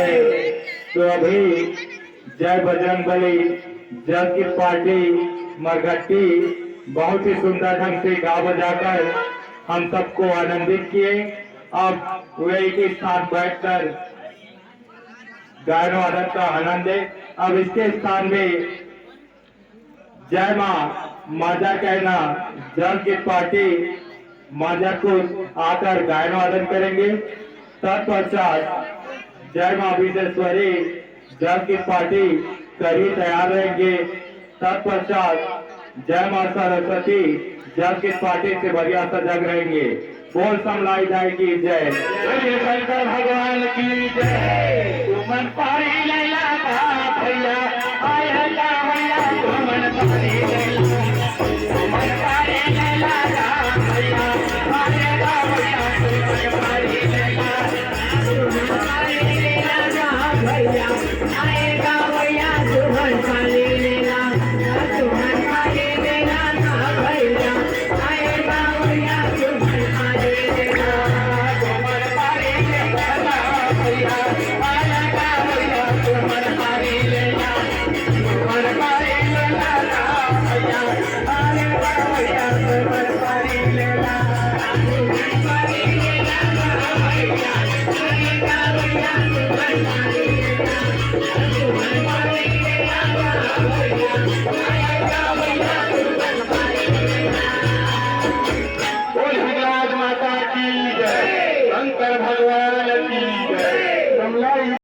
है। तो अभी जय बजरंगबली जग की पार्टी मरघट्टी बहुत ही सुंदर ढंग से गा बजाकर हम सबको आनंदित किए। अब वे एक ही स्थान बैठकर गायन वादन का आनंद है। अब इसके स्थान में जय माँ माजा कहना जग की पार्टी माजापुर आकर गायन वादन करेंगे। तत्पश्चात जय माँ विश्वेश्वरी जग की पार्टी करी तैयार रहेंगे। तत्पश्चात जय माँ सरस्वती जग की पार्टी से बढ़िया सजग रहेंगे। बोल समलाई जाए की जय, शंकर भगवान की जय। तुमन पारी लैला भैया आया भैया तुमन पारी लैला, तुमन पारी लैला भैया आया भैया तुमन पारी लैला, तुमन पारी लैला भैया आएगा भैया तुमन पारी लैला, तुमन पारी लैला भैया आएगा भैया तुमन पारी लैला, तुमन पारी लैला भैया आएगा भैया तुमन पारी लैला, तुमन पारी लैला भैया आएगा भैया तुमन पारी लैला, तुमन पारी लैला भैया आएगा भैया तुमन पारी लैला, तुमन पारी लैला